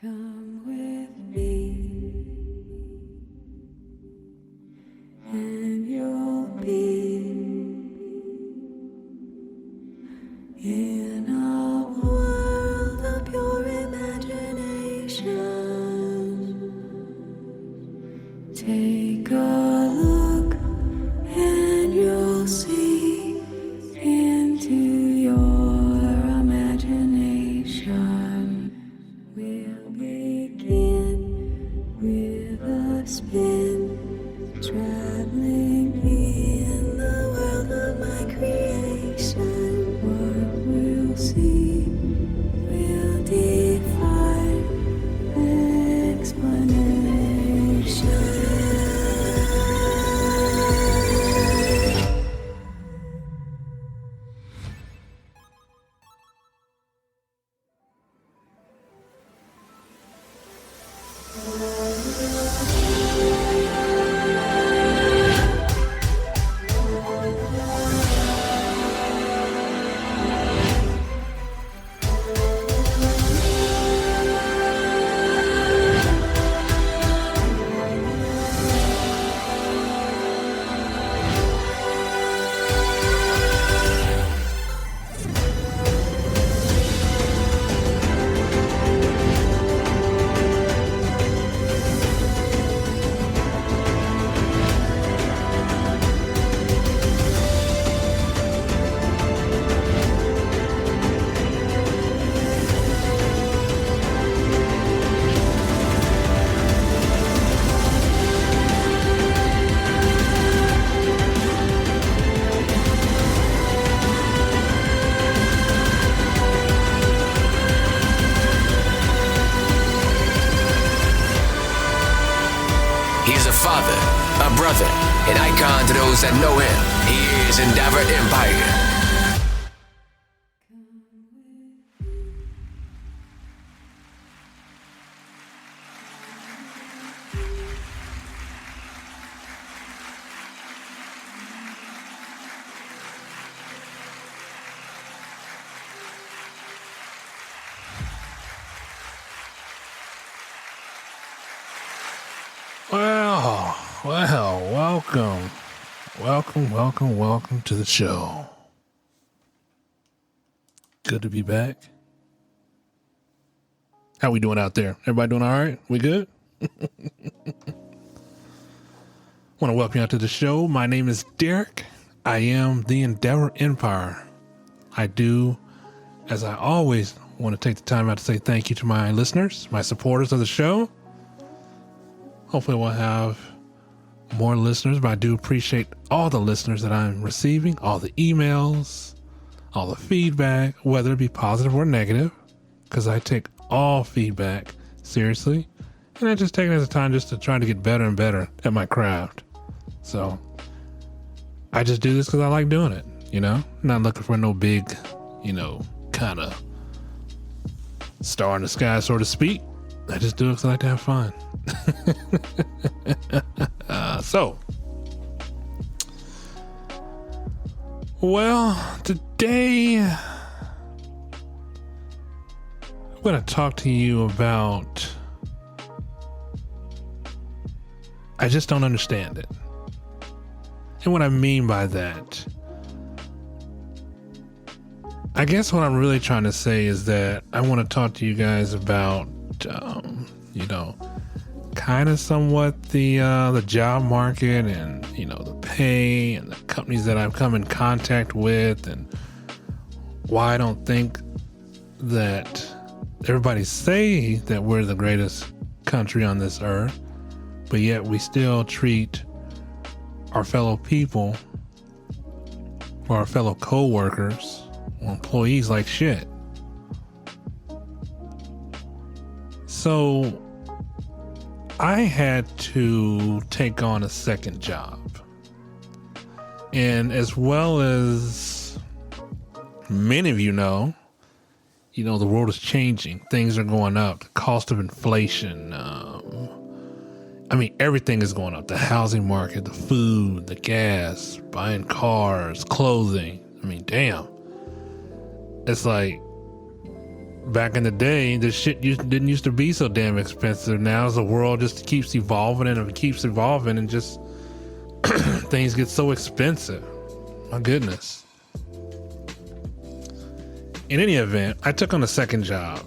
Come with me, and you'll be in a world of pure imagination. Take a look, and you'll see into your imagination. We'll begin with a spin, traveling in the world of my creation. What we'll see will defy explanation. He's a father, a brother, an icon to those that know him. He is Endeavor Empire. Welcome to the show. Good to be back. How we doing out there? Everybody doing all right? We good? Want to welcome you out to the show. My name is Derek. I am the Endeavor Empire. I do, as I always want to take the time out to say thank you to my listeners, my supporters of the show. Hopefully we'll have more listeners, but I do appreciate all the listeners that I'm receiving, all the emails, all the feedback, whether it be positive or negative, because I take all feedback seriously, and I just take it as a time just to try to get better and better at my craft. So I just do this because I like doing it, not looking for no big, kind of star in the sky, so to speak. I just do it because I like to have fun. Today I'm going to talk to you about, I just don't understand it. And what I mean by that, I guess what I'm really trying to say is that I want to talk to you guys about, kind of somewhat the job market and, the pay and the companies that I've come in contact with, and why I don't think that everybody say that we're the greatest country on this earth, but yet we still treat our fellow people or our fellow co-workers or employees like shit. So I had to take on a second job. And as well as many of you know, the world is changing. Things are going up. The cost of inflation. Everything is going up. The housing market, the food, the gas, buying cars, clothing. Damn. It's like back in the day, the shit didn't used to be so damn expensive. Now as the world just keeps evolving and it keeps evolving and just things get so expensive. My goodness. In any event, I took on a second job.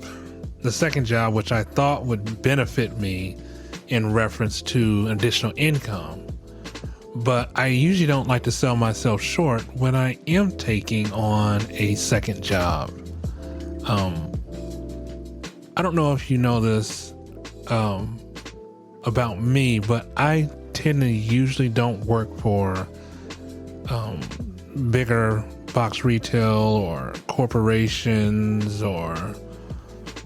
The second job, which I thought would benefit me in reference to additional income. But I usually don't like to sell myself short when I am taking on a second job. I don't know if you know this about me, but I tend to usually don't work for bigger box retail or corporations or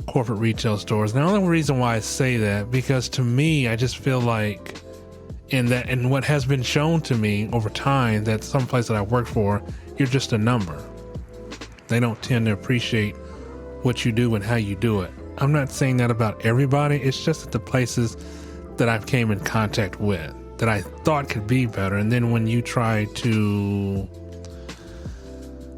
corporate retail stores. And the only reason why I say that, because to me, I just feel like and what has been shown to me over time, that some place that I work for, you're just a number. They don't tend to appreciate what you do and how you do it. I'm not saying that about everybody. It's just that the places that I've came in contact with that I thought could be better. And then when you try to,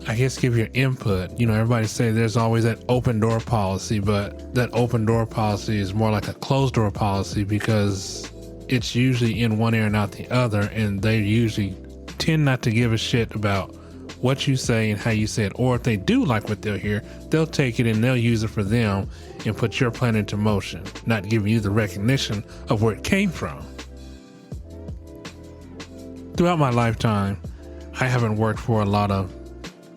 I guess, give your input, everybody say there's always that open door policy, but that open door policy is more like a closed door policy because it's usually in one ear and out the other, and they usually tend not to give a shit about what you say and how you say it. Or if they do like what they'll hear, they'll take it and they'll use it for them and put your plan into motion, not giving you the recognition of where it came from. Throughout my lifetime, I haven't worked for a lot of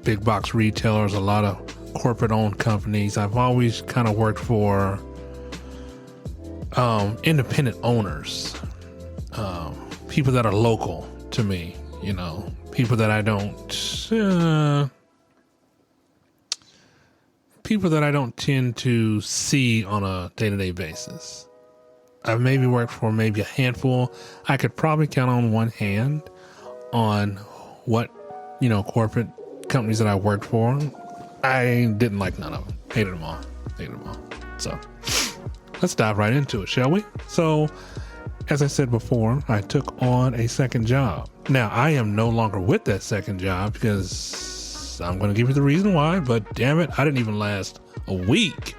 big box retailers, a lot of corporate owned companies. I've always kind of worked for independent owners, people that are local to me, people that I don't tend to see on a day-to-day basis. I've maybe worked for maybe a handful. I could probably count on one hand on what, corporate companies that I worked for. I didn't like none of them. Hated them all. So let's dive right into it, shall we? So, as I said before, I took on a second job. Now, I am no longer with that second job because I'm going to give you the reason why, but damn it, I didn't even last a week.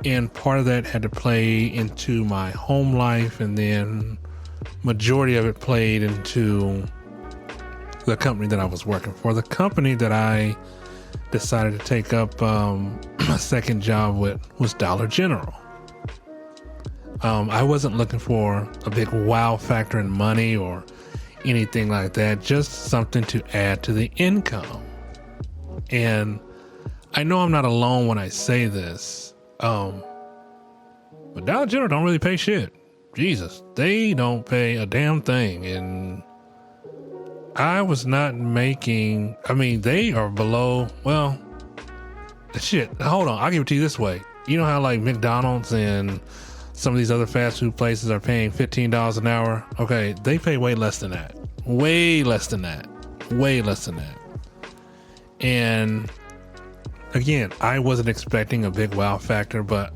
And part of that had to play into my home life, and then majority of it played into the company that I was working for. The company that I decided to take up a second job with was Dollar General. I wasn't looking for a big wow factor in money or anything like that, just something to add to the income. And I know I'm not alone when I say this, but Dollar General don't really pay shit. Jesus, they don't pay a damn thing. And I was not making, they are below, well, shit, hold on, I'll give it to you this way. You know how like McDonald's and some of these other fast food places are paying $15 an hour? Okay, they pay way less than that. Way less than that. And again, I wasn't expecting a big wow factor, but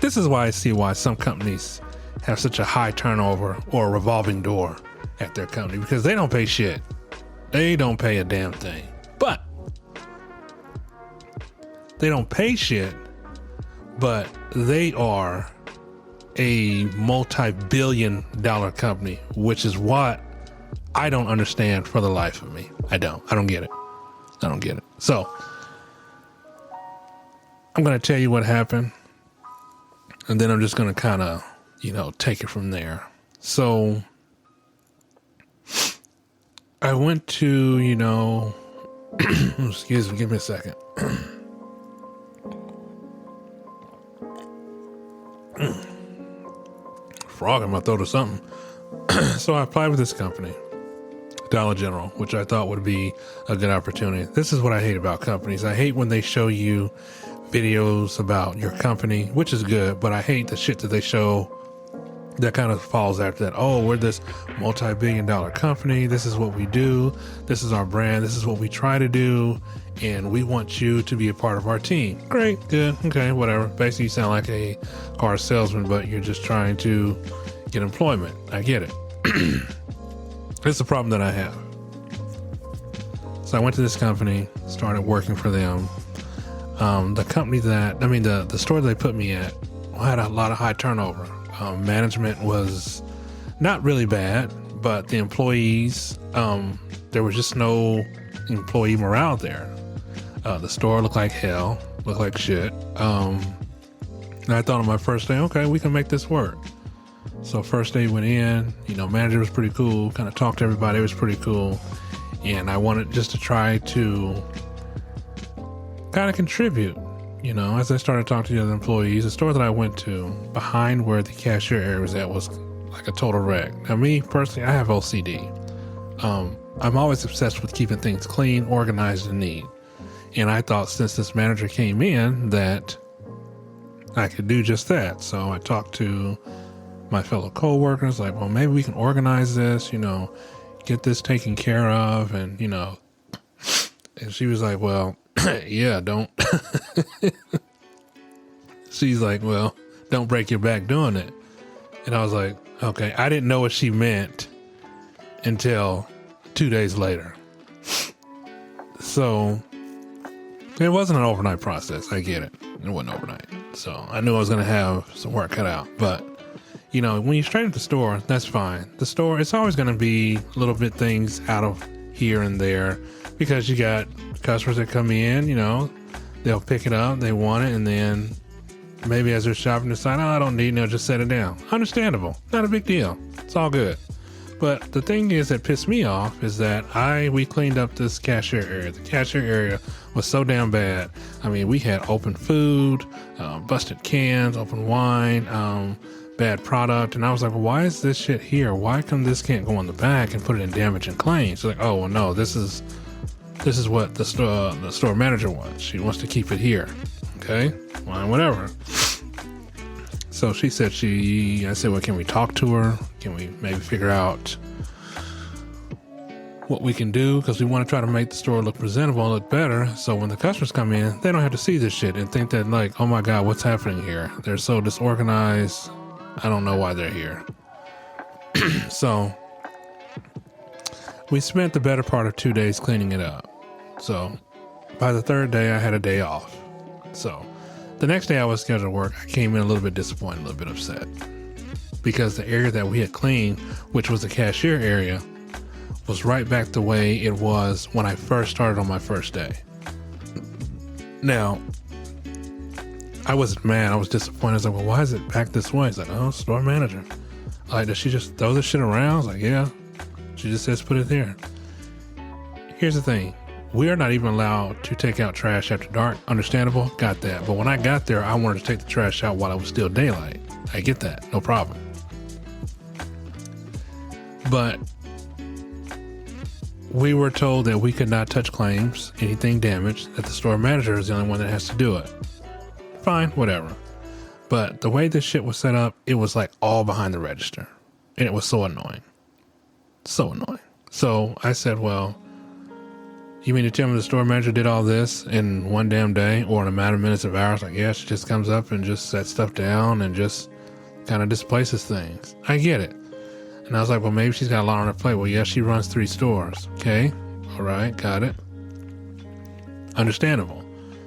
this is why I see why some companies have such a high turnover or a revolving door at their company, because they don't pay shit. They don't pay a damn thing. But they don't pay shit, but they are a multi-billion dollar company, which is what I don't understand for the life of me. I don't get it. So I'm going to tell you what happened, and then I'm just going to kind of, take it from there. So I went to, excuse me, give me a second. Frog in my throat or something. So I applied with this company, Dollar General, which I thought would be a good opportunity. This is what I hate about companies. I hate when they show you videos about your company, which is good, but I hate the shit that they show that kind of falls after that. Oh, we're this multi-billion dollar company. This is what we do. This is our brand. This is what we try to do. And we want you to be a part of our team. Great, good, okay, whatever. Basically, you sound like a car salesman, but you're just trying to get employment. I get it. It's a problem that I have. So I went to this company, started working for them. the company the store they put me at had a lot of high turnover. Management was not really bad, but the employees, there was just no employee morale there. The store looked like hell, looked like shit. And I thought on my first day, okay, we can make this work. So first day went in, manager was pretty cool, kind of talked to everybody, it was pretty cool. And I wanted just to try to kind of contribute, as I started talking to the other employees. The store that I went to, behind where the cashier area was at, was like a total wreck. Now, me personally, I have OCD. I'm always obsessed with keeping things clean, organized, and neat. And I thought since this manager came in that I could do just that. So I talked to my fellow co-workers, like, well, maybe we can organize this, get this taken care of. And, and she was like, well, yeah, don't. She's like, well, don't break your back doing it. And I was like, okay. I didn't know what she meant until 2 days later. So it wasn't an overnight process. I get it. It wasn't overnight. So I knew I was going to have some work cut out. But, when you straighten up the store, that's fine. The store, it's always going to be little bit things out of here and there because you got customers that come in, they'll pick it up, they want it, and then maybe as they're shopping, decide, I don't need it, they'll just set it down. Understandable. Not a big deal. It's all good. But the thing is that pissed me off is that we cleaned up this cashier area. The cashier area was so damn bad. I mean, we had open food, busted cans, open wine, bad product. And I was like, well, why is this shit here? Why come this can't go on the back and put it in damage and claim? She's like, oh, well, no, this is what the store manager wants. She wants to keep it here. Okay, fine, whatever. So she said I said, well, can we talk to her? Can we maybe figure out what we can do? Because we want to try to make the store look presentable and look better. So when the customers come in, they don't have to see this shit and think that like, oh my God, what's happening here? They're so disorganized. I don't know why they're here. So we spent the better part of 2 days cleaning it up. So by the third day, I had a day off. So the next day I was scheduled to work. I came in a little bit disappointed, a little bit upset because the area that we had cleaned, which was the cashier area, was right back the way it was when I first started on my first day. Now, I wasn't mad. I was disappointed. I was like, well, why is it back this way? He's like, oh, store manager. Like, does she just throw this shit around? I was like, yeah. She just says put it there. Here's the thing. We are not even allowed to take out trash after dark. Understandable? Got that. But when I got there, I wanted to take the trash out while it was still daylight. I get that. No problem. But we were told that we could not touch claims, anything damaged, that the store manager is the only one that has to do it. Fine, whatever. But the way this shit was set up, it was like all behind the register. And it was so annoying. So annoying. So I said, well, you mean to tell me the store manager did all this in one damn day or in a matter of minutes of hours? Like, yeah, she just comes up and just sets stuff down and just kind of displaces things. I get it. And I was like, well, maybe she's got a lot on her plate. Well, yeah, she runs 3 stores. Okay. All right. Got it. Understandable.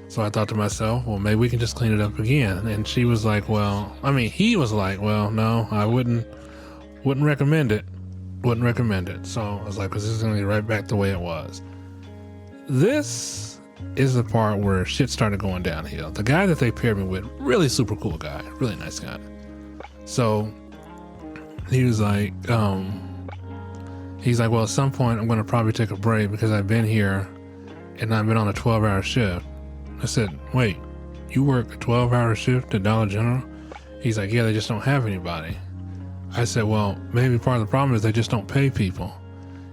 So I thought to myself, well, maybe we can just clean it up again. And she was like, he was like, well, no, I wouldn't recommend it. Wouldn't recommend it. So I was like, this is going to be right back the way it was. This is the part where shit started going downhill. The guy that they paired me with, really super cool guy, really nice guy. So he was like, well, at some point I'm going to probably take a break because I've been here and I've been on a 12-hour shift. I said, wait, you work a 12-hour shift at Dollar General? He's like, yeah, they just don't have anybody. I said, well, maybe part of the problem is they just don't pay people.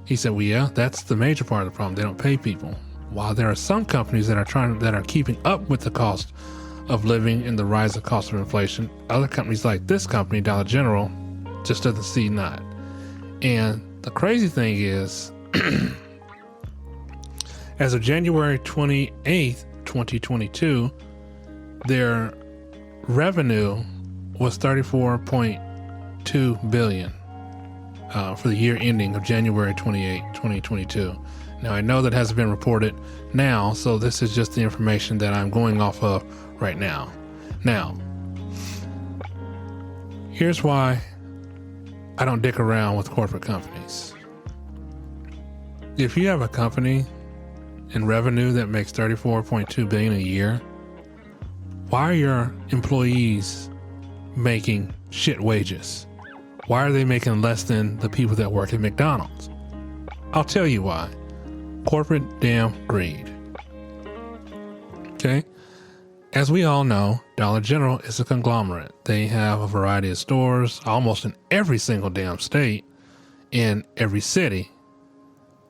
He said, well, yeah, that's the major part of the problem. They don't pay people. While there are some companies that are keeping up with the cost of living and the rise of cost of inflation, other companies like this company, Dollar General, just doesn't see that. And the crazy thing is, as of January 28th, 2022, their revenue was $34.2 billion. For the year ending of January 28, 2022. Now, I know that hasn't been reported now, so this is just the information that I'm going off of right now. Now, here's why I don't dick around with corporate companies. If you have a company in revenue that makes $34.2 billion a year, why are your employees making shit wages? Why are they making less than the people that work at McDonald's? I'll tell you why. Corporate damn greed. Okay? As we all know, Dollar General is a conglomerate. They have a variety of stores almost in every single damn state, in every city.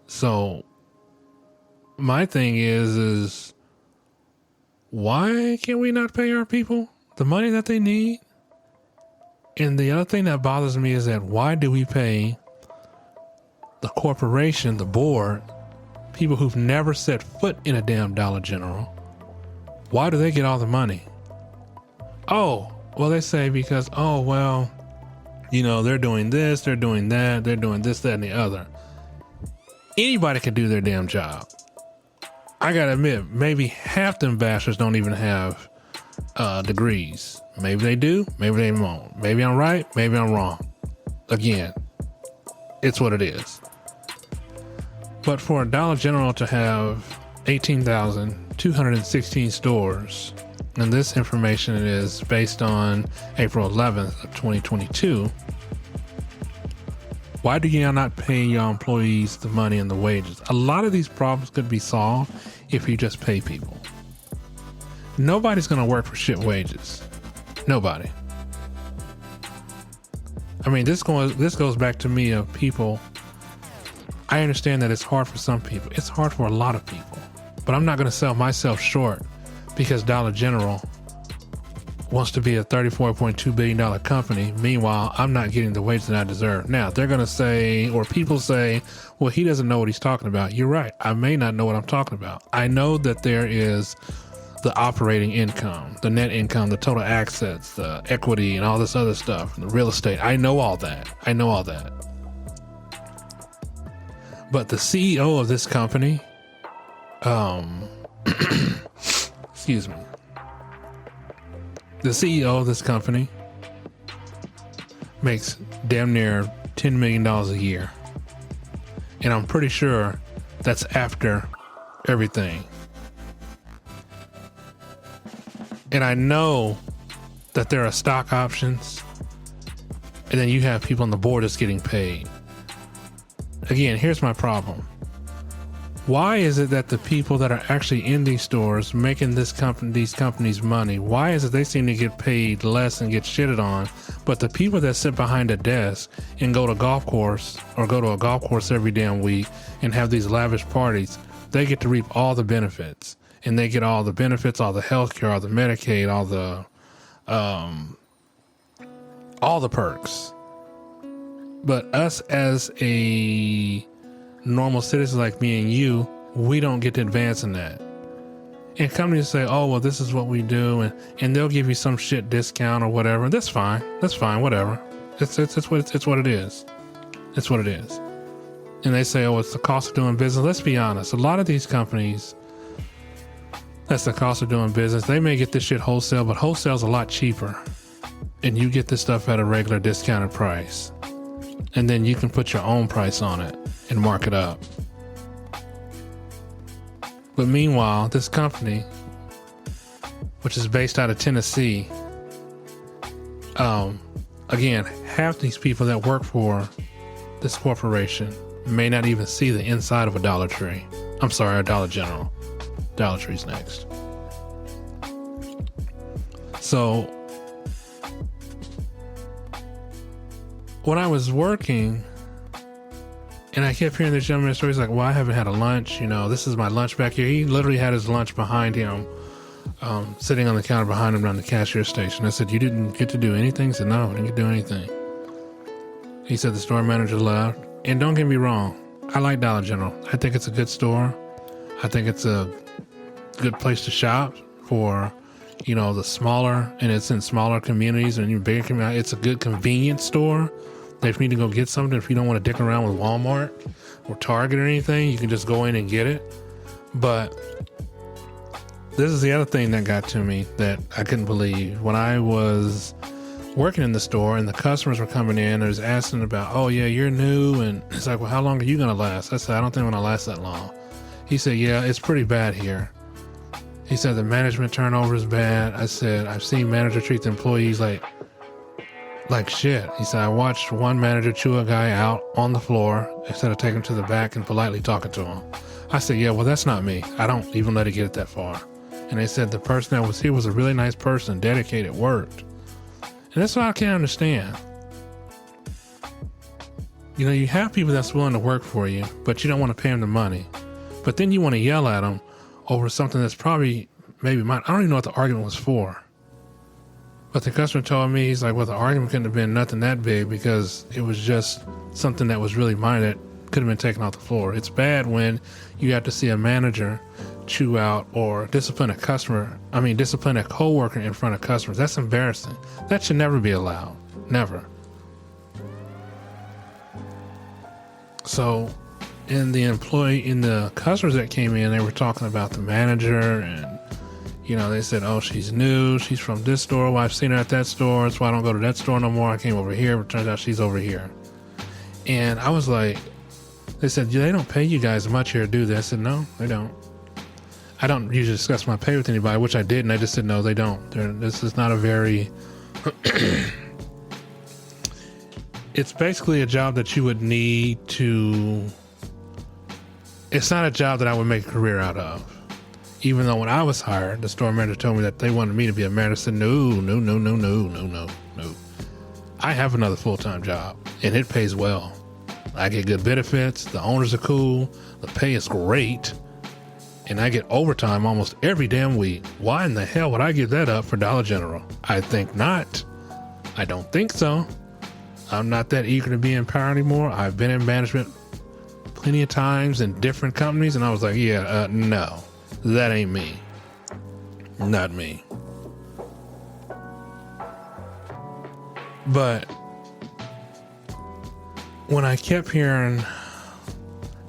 So my thing is why can we not pay our people the money that they need? And the other thing that bothers me is that why do we pay the corporation, the board, people who've never set foot in a damn Dollar General? Why do they get all the money? Oh, well, they say because, oh, well, you know, they're doing this, they're doing that, they're doing this, that, and the other. Anybody can do their damn job. I gotta admit, maybe half them bastards don't even have degrees. Maybe they do, maybe they won't. Maybe I'm right, maybe I'm wrong. Again, it's what it is. But for a Dollar General to have 18,216 stores, and this information is based on April 11th of 2022, why do you not pay your employees the money and the wages? A lot of these problems could be solved if you just pay people. Nobody's going to work for shit wages. Nobody. I mean, this goes back to me of people. I understand that it's hard for some people. It's hard for a lot of people. But I'm not going to sell myself short because Dollar General wants to be a $34.2 billion company. Meanwhile, I'm not getting the wages that I deserve. Now, they're going to say, or people say, well, he doesn't know what he's talking about. You're right. I may not know what I'm talking about. I know that there is the operating income, the net income, the total assets, the equity, and all this other stuff, the real estate. I know all that. But the CEO of this company, excuse me, the CEO of this company makes damn near $10 million a year. And I'm pretty sure that's after everything. And I know that there are stock options, and then you have people on the board that's getting paid. Again, here's my problem. Why is it that the people that are actually in these stores making these companies money, why is it they seem to get paid less and get shitted on, but the people that sit behind a desk and go to a golf course every damn week and have these lavish parties, they get to reap all the benefits, and they get all the benefits, all the health care, all the Medicaid, all the perks. But us as a normal citizen like me and you, we don't get to advance in that. And companies say, oh, well, this is what we do, and they'll give you some shit discount or whatever. That's fine, whatever. It's what it is. It's what it is. And they say, oh, it's the cost of doing business. Let's be honest. A lot of these companies, that's the cost of doing business. They may get this shit wholesale, but wholesale's a lot cheaper. And you get this stuff at a regular discounted price. And then you can put your own price on it and mark it up. But meanwhile, this company, which is based out of Tennessee, again, half these people that work for this corporation may not even see the inside of a Dollar Tree. I'm sorry, a Dollar General. Dollar Tree's next. So when I was working, and I kept hearing this gentleman's story, he's like, well, I haven't had a lunch. You know, this is my lunch back here. He literally had his lunch behind him, sitting on the counter behind him around the cashier station. I said, you didn't get to do anything? He said, no, I didn't get to do anything. He said the store manager left. And don't get me wrong, I like Dollar General. I think it's a good store. I think it's a good place to shop for, you know, the smaller, and it's in smaller communities and bigger communities. It's a good convenience store. If you need to go get something, if you don't want to dick around with Walmart or Target or anything, you can just go in and get it. But this is the other thing that got to me that I couldn't believe. When I was working in the store and the customers were coming in and was asking about, oh yeah, you're new, and it's like, well, how long are you gonna last? I said, I don't think I'm gonna last that long. He said, yeah, it's pretty bad here. He said the management turnover is bad. I said, I've seen manager treat the employees like shit. He said, I watched one manager chew a guy out on the floor instead of taking him to the back and politely talking to him. I said, yeah, well, that's not me. I don't even let it get it that far. And they said the person that was here was a really nice person, dedicated, worked. And that's what I can't understand. You know, you have people that's willing to work for you, but you don't want to pay them the money. But then you want to yell at them over something that's probably maybe mine. I don't even know what the argument was for. But the customer told me, he's like, well, the argument couldn't have been nothing that big because it was just something that was really minor that could have been taken off the floor. It's bad when you have to see a manager chew out or discipline a coworker in front of customers. That's embarrassing. That should never be allowed. Never. So in the customers that came in, they were talking about the manager, and you know, they said, oh, she's new, she's from this store. Well, I've seen her at that store, so I don't go to that store no more. I came over here, but turns out she's over here. And I was like, they said, they don't pay you guys much here, do they? I said, no, they don't. I don't usually discuss my pay with anybody, which I did, and I just said, no, they don't. This is not a very... It's basically a job that you would need to... It's not a job that I would make a career out of. Even though when I was hired, the store manager told me that they wanted me to be a manager. I said, no. I have another full-time job, and it pays well. I get good benefits. The owners are cool. The pay is great. And I get overtime almost every damn week. Why in the hell would I give that up for Dollar General? I think not. I don't think so. I'm not that eager to be in power anymore. I've been in management plenty of times in different companies, and I was like, no, that ain't me. Not me. But when I kept hearing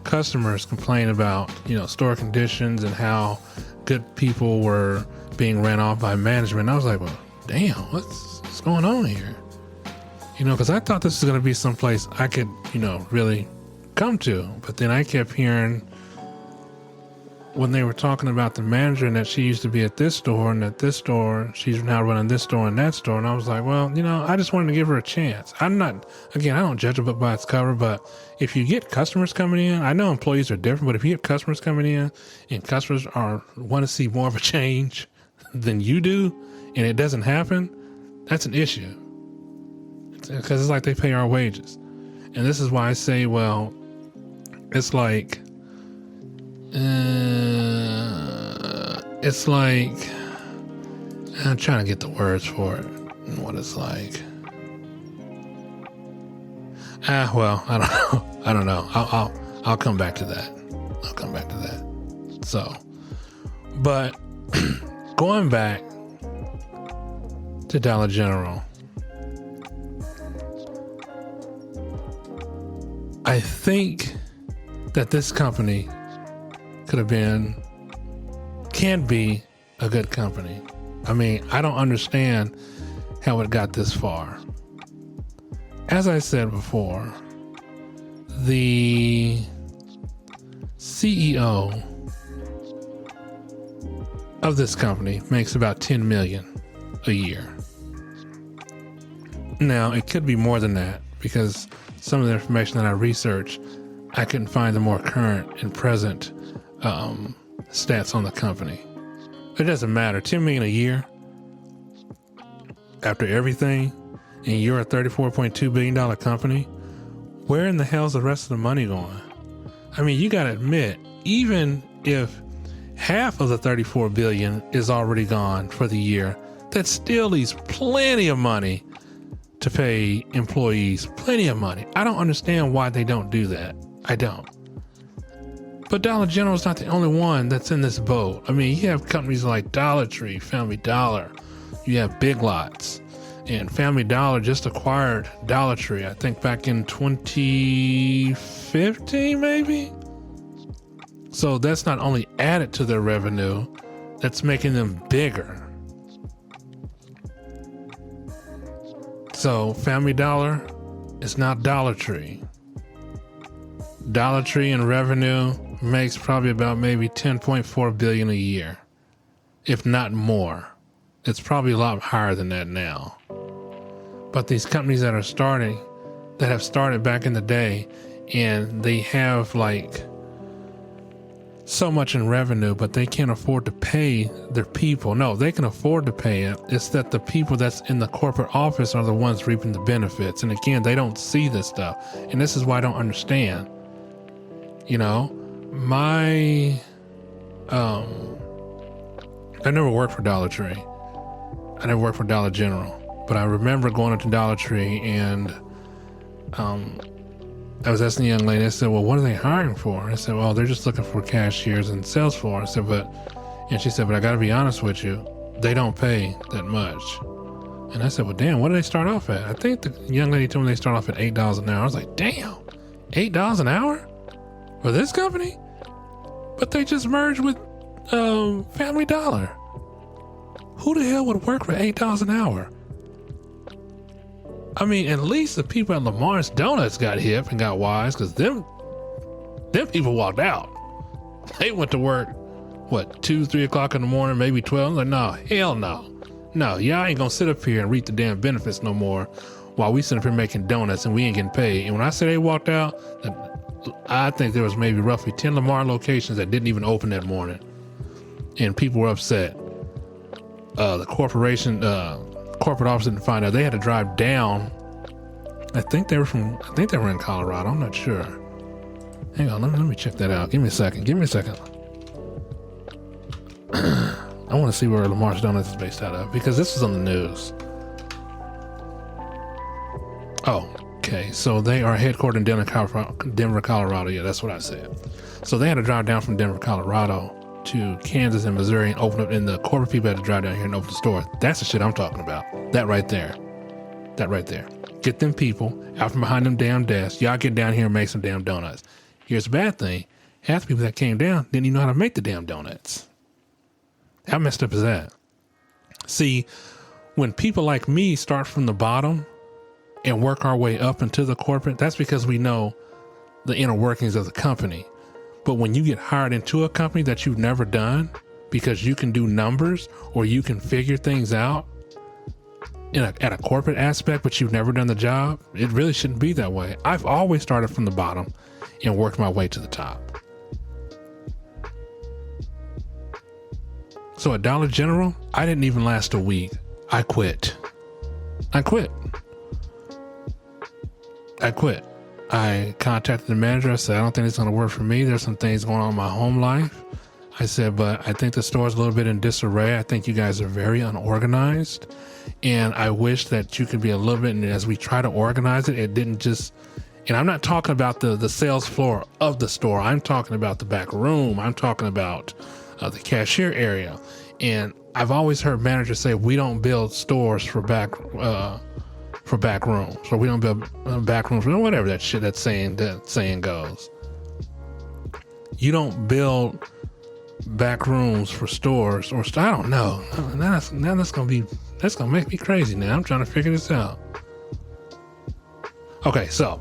customers complain about, store conditions and how good people were being ran off by management, I was like, well, damn, what's going on here? Because I thought this was going to be someplace I could, really come to. But then I kept hearing when they were talking about the manager and that she used to be at this store, and at this store, she's now running this store and that store. And I was like, well, I just wanted to give her a chance. I don't judge a book by its cover, but if you get customers coming in, I know employees are different, but if you get customers coming in and customers want to see more of a change than you do, and it doesn't happen, that's an issue. Because it's like they pay our wages. And this is why I say, well, it's like I'm trying to get the words for it and what it's like. Well, I don't know. I'll come back to that. So, but going back to Dollar General, I think that this company can be a good company. I mean, I don't understand how it got this far. As I said before, the CEO of this company makes about $10 million a year. Now, it could be more than that because some of the information that I researched, I couldn't find the more current and present stats on the company. It doesn't matter. $10 million a year after everything, and you're a $34.2 billion company. Where in the hell's the rest of the money going? I mean, you got to admit, even if half of the $34 billion is already gone for the year, that still leaves plenty of money to pay employees, plenty of money. I don't understand why they don't do that. I don't. But Dollar General is not the only one that's in this boat. I mean, you have companies like Dollar Tree, Family Dollar. You have Big Lots. And Family Dollar just acquired Dollar Tree, I think back in 2015, maybe? So that's not only added to their revenue, that's making them bigger. So Family Dollar is not Dollar Tree. Dollar Tree in revenue makes probably about maybe $10.4 billion a year, if not more. It's probably a lot higher than that now. But these companies that have started back in the day, and they have like so much in revenue, but they can't afford to pay their people. No, they can afford to pay it. It's that the people that's in the corporate office are the ones reaping the benefits. And again, they don't see this stuff. And this is why I don't understand. You know, I never worked for Dollar Tree. I never worked for Dollar General. But I remember going into Dollar Tree and I was asking the young lady, I said, well, what are they hiring for? I said, well, they're just looking for cashiers and sales floor. I said, and she said, but I got to be honest with you, they don't pay that much. And I said, well, damn, what do they start off at? I think the young lady told me they start off at $8 an hour. I was like, damn, $8 an hour for this company? But they just merged with Family Dollar. Who the hell would work for $8 an hour? I mean, at least the people at Lamar's Donuts got hip and got wise, because them people walked out. They went to work, 2, 3 o'clock in the morning, maybe 12. I'm like, no, hell no. No, y'all ain't gonna sit up here and reap the damn benefits no more while we sit up here making donuts and we ain't getting paid. And when I say they walked out, I think there was maybe roughly 10 Lamar locations that didn't even open that morning. And people were upset. The corporate office didn't find out. They had to drive down. I think they were in Colorado. I'm not sure. Hang on, let me check that out. Give me a second. I want to see where Lamar's Donuts is based out of, because this is on the news. Oh, okay. So they are headquartered in Denver, Colorado. Yeah, that's what I said. So they had to drive down from Denver, Colorado to Kansas and Missouri and open up, and the corporate people had to drive down here and open the store. That's the shit I'm talking about. That right there. Get them people out from behind them damn desks. Y'all get down here and make some damn donuts. Here's the bad thing. Half the people that came down didn't even know how to make the damn donuts. How messed up is that? See, when people like me start from the bottom and work our way up into the corporate, that's because we know the inner workings of the company. But when you get hired into a company that you've never done because you can do numbers or you can figure things out at a corporate aspect, but you've never done the job, it really shouldn't be that way. I've always started from the bottom and worked my way to the top. So at Dollar General, I didn't even last a week. I quit. I contacted the manager. I said, I don't think it's going to work for me. There's some things going on in my home life. I said, but I think the store's a little bit in disarray. I think you guys are very unorganized. And I wish that you could be a little bit, and as we try to organize it, it didn't just, and I'm not talking about the sales floor of the store. I'm talking about the back room. I'm talking about the cashier area. And I've always heard managers say, we don't build stores for back rooms, or we don't build back rooms, or whatever that saying goes. You don't build back rooms for stores, or I don't know. That's gonna make me crazy now. I'm trying to figure this out. Okay, so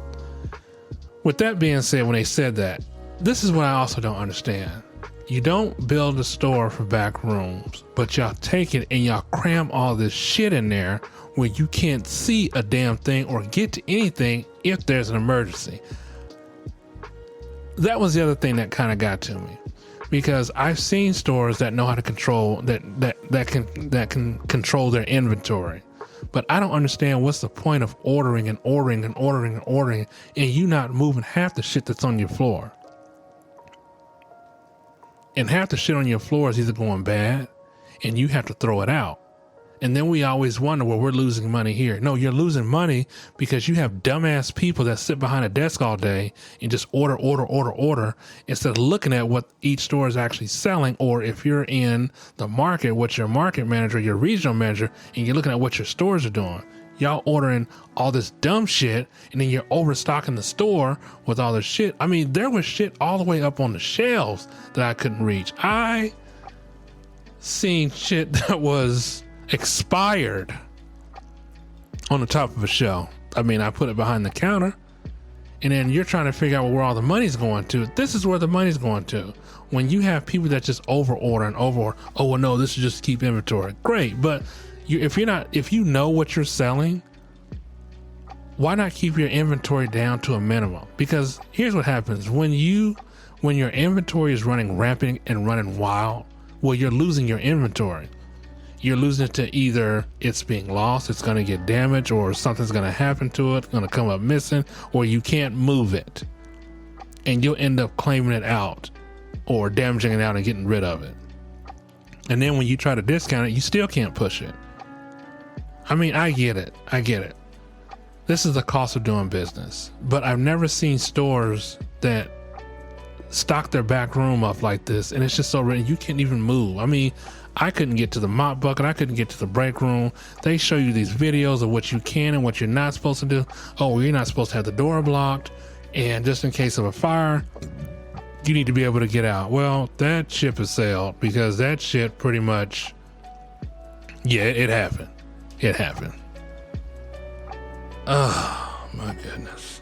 with that being said, when they said that, this is what I also don't understand. You don't build a store for back rooms, but y'all take it and y'all cram all this shit in there where you can't see a damn thing or get to anything if there's an emergency. That was the other thing that kind of got to me, because I've seen stores that know how to control that can control their inventory. But I don't understand what's the point of ordering and you not moving half the shit that's on your floor. And half the shit on your floor is either going bad and you have to throw it out. And then we always wonder, well, we're losing money here. No, you're losing money because you have dumbass people that sit behind a desk all day and just order instead of looking at what each store is actually selling. Or if you're in the market, what's your market manager, your regional manager, and you're looking at what your stores are doing. Y'all ordering all this dumb shit, and then you're overstocking the store with all this shit. I mean, there was shit all the way up on the shelves that I couldn't reach. I seen shit that was expired on the top of a shelf. I mean, I put it behind the counter, and then you're trying to figure out where all the money's going to. This is where the money's going to. When you have people that just over order, oh well, no, this is just to keep inventory. Great, but if you know what you're selling, why not keep your inventory down to a minimum? Because here's what happens when your inventory is running rampant and running wild. Well, you're losing your inventory. You're losing it to either it's being lost, it's going to get damaged, or something's going to happen to it, going to come up missing, or you can't move it. And you'll end up claiming it out or damaging it out and getting rid of it. And then when you try to discount it, you still can't push it. I mean, I get it. This is the cost of doing business. But I've never seen stores that stock their back room up like this, and it's just so written, you can't even move. I mean, I couldn't get to the mop bucket. I couldn't get to the break room. They show you these videos of what you can and what you're not supposed to do. Oh, well, you're not supposed to have the door blocked. And just in case of a fire, you need to be able to get out. Well, that ship has sailed because that shit pretty much, yeah, it happened. It happened. Oh, my goodness.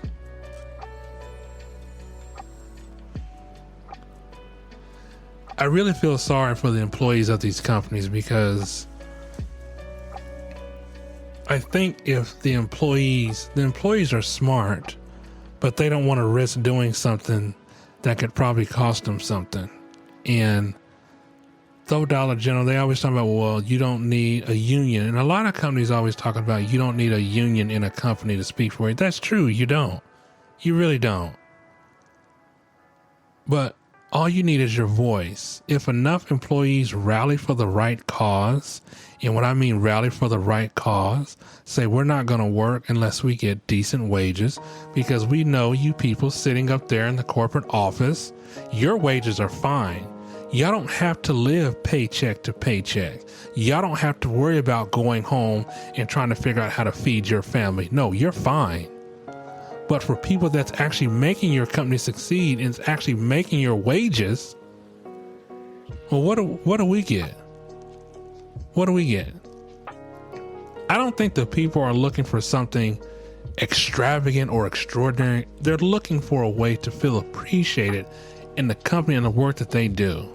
I really feel sorry for the employees of these companies because I think if the employees are smart, but they don't want to risk doing something that could probably cost them something. And though Dollar General, they always talk about, well, you don't need a union. And a lot of companies always talk about you don't need a union in a company to speak for you. That's true. You don't. You really don't. But all you need is your voice. If enough employees rally for the right cause, and what I mean rally for the right cause, say we're not going to work unless we get decent wages, because we know you people sitting up there in the corporate office, your wages are fine. Y'all don't have to live paycheck to paycheck. Y'all don't have to worry about going home and trying to figure out how to feed your family. No, you're fine. But for people that's actually making your company succeed and actually making your wages, well, what do we get? What do we get? I don't think the people are looking for something extravagant or extraordinary. They're looking for a way to feel appreciated in the company and the work that they do.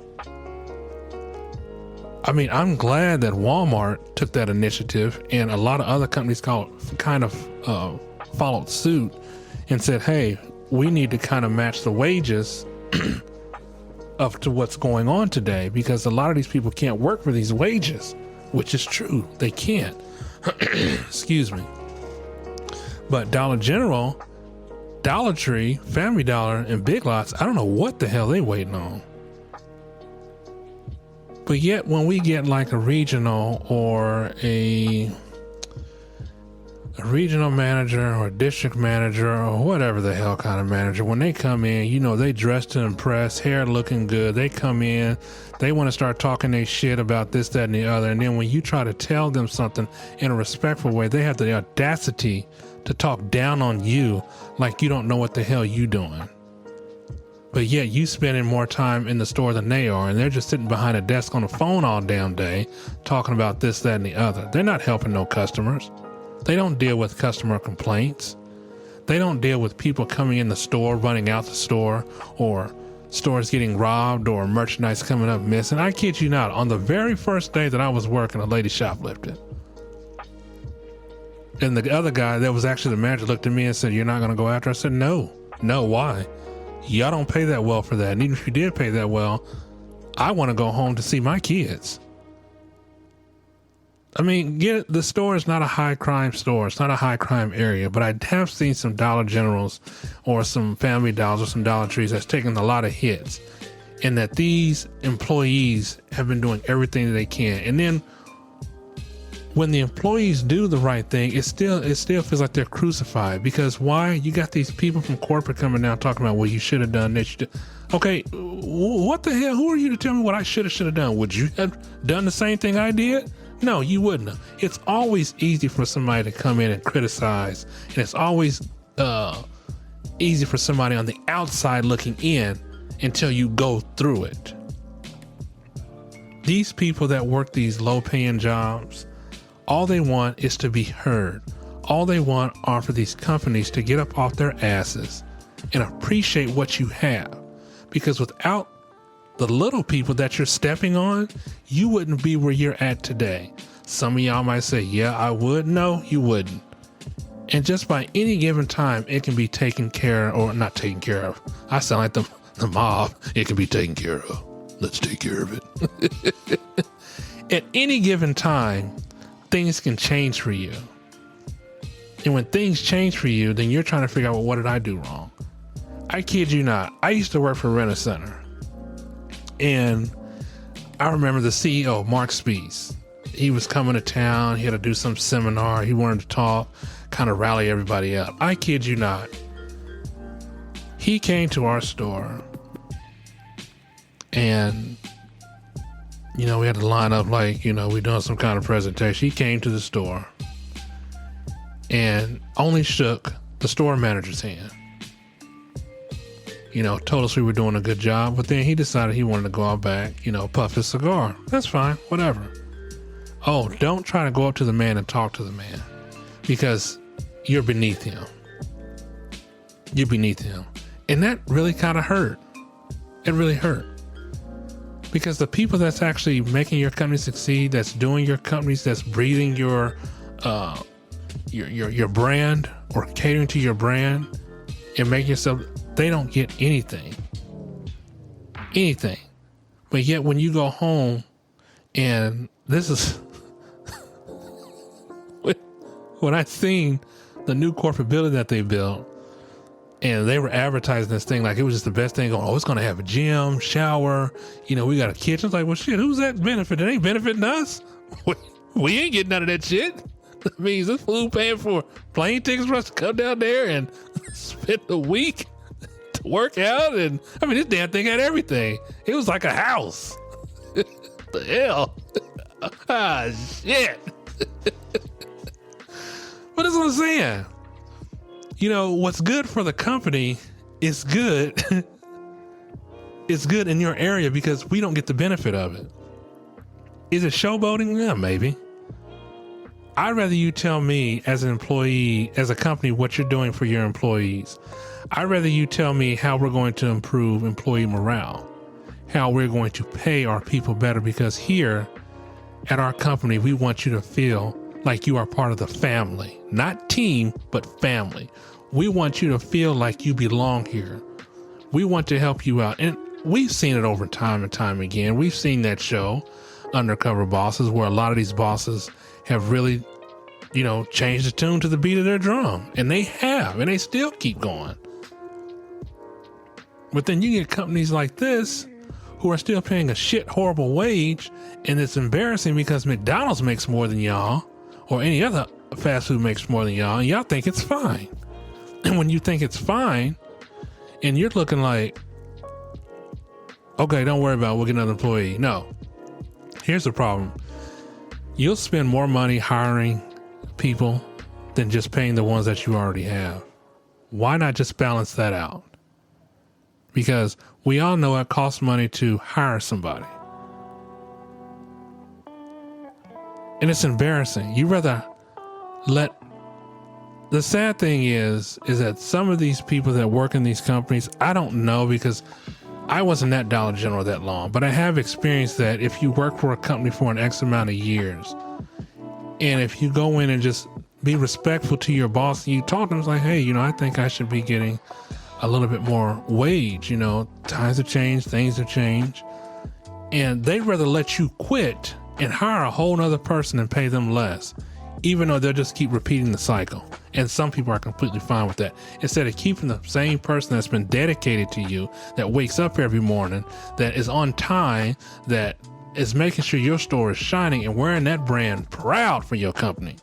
I mean, I'm glad that Walmart took that initiative, and a lot of other companies followed suit and said, hey, we need to kind of match the wages up to what's going on today, because a lot of these people can't work for these wages, which is true. They can't. Excuse me. But Dollar General, Dollar Tree, Family Dollar, and Big Lots, I don't know what the hell they waiting on. But yet when we get like a regional or a regional manager or a district manager or whatever the hell kind of manager, when they come in, you know, they dressed to impress, hair looking good. They come in, they want to start talking their shit about this, that, and the other. And then when you try to tell them something in a respectful way, they have the audacity to talk down on you like you don't know what the hell you doing. But yet you spending more time in the store than they are, and they're just sitting behind a desk on the phone all damn day talking about this, that, and the other. They're not helping no customers. They don't deal with customer complaints. They don't deal with people coming in the store, running out the store, or stores getting robbed, or merchandise coming up missing. I kid you not, on the very first day that I was working, a lady shoplifted. And the other guy that was actually the manager looked at me and said, "You're not going to go after her?" I said, No, why? Y'all don't pay that well for that. And even if you did pay that well, I want to go home to see my kids. I mean, the store is not a high crime store. It's not a high crime area, but I have seen some Dollar Generals or some Family Dollars or some Dollar Trees that's taken a lot of hits, and that these employees have been doing everything that they can. And then when the employees do the right thing, it still feels like they're crucified. Because why? You got these people from corporate coming down talking about, well, you should have done this. Okay, what the hell? Who are you to tell me what I should have done? Would you have done the same thing I did? No, you wouldn't have. It's always easy for somebody to come in and criticize, and it's always easy for somebody on the outside looking in until you go through it. These people that work these low-paying jobs, all they want is to be heard. All they want are for these companies to get up off their asses and appreciate what you have. Because without the little people that you're stepping on, you wouldn't be where you're at today. Some of y'all might say, yeah, I would. No, you wouldn't. And just by any given time, it can be taken care of, or not taken care of. I sound like the mob. It can be taken care of. Let's take care of it. At any given time, things can change for you. And when things change for you, then you're trying to figure out, well, what did I do wrong? I kid you not. I used to work for Rent-A-Center. And I remember the CEO, Mark Spees. He was coming to town. He had to do some seminar. He wanted to talk, kind of rally everybody up. I kid you not. He came to our store and, you know, we had to line up like, you know, we're doing some kind of presentation. He came to the store and only shook the store manager's hand. You know, told us we were doing a good job, but then he decided he wanted to go out back, you know, puff his cigar. That's fine, whatever. Oh, don't try to go up to the man and talk to the man because you're beneath him. You're beneath him. And that really kind of hurt. It really hurt. Because the people that's actually making your company succeed, that's doing your companies, that's breathing your brand or catering to your brand and making yourself, they don't get anything. But yet when you go home, and this is when I seen the new corporate building that they built, and they were advertising this thing like it was just the best thing going. Oh, it's going to have a gym, shower. You know, we got a kitchen. It's like, well, shit, who's that benefit? It ain't benefiting us. We ain't getting none of that shit. That means this fool paying for plane tickets for us to come down there and spend a week to work out. And I mean, this damn thing had everything. It was like a house. The hell? Ah, shit. But that's what I'm saying. You know, what's good for the company is good. It's good in your area because we don't get the benefit of it. Is it showboating? Yeah, maybe. I'd rather you tell me as an employee, as a company, what you're doing for your employees. I'd rather you tell me how we're going to improve employee morale, how we're going to pay our people better, because here at our company, we want you to feel like you are part of the family, not team, but family. We want you to feel like you belong here. We want to help you out. And we've seen it over time and time again. We've seen that show, Undercover Bosses, where a lot of these bosses have really, you know, changed the tune to the beat of their drum. And they have, and they still keep going. But then you get companies like this who are still paying a shit horrible wage, and it's embarrassing because McDonald's makes more than y'all, or any other fast food makes more than y'all, and y'all think it's fine. And when you think it's fine, and you're looking like, okay, don't worry about it, we'll get another employee. No. Here's the problem. You'll spend more money hiring people than just paying the ones that you already have. Why not just balance that out? Because we all know it costs money to hire somebody. And it's embarrassing. You rather let... The sad thing is that some of these people that work in these companies, I don't know because I wasn't at Dollar General that long, but I have experienced that if you work for a company for an X amount of years, and if you go in and just be respectful to your boss, and you talk to them, it's like, hey, you know, I think I should be getting a little bit more wage. You know, times have changed, things have changed, and they'd rather let you quit and hire a whole nother person and pay them less, even though they'll just keep repeating the cycle. And some people are completely fine with that. Instead of keeping the same person that's been dedicated to you, that wakes up every morning, that is on time, that is making sure your store is shining and wearing that brand proud for your company.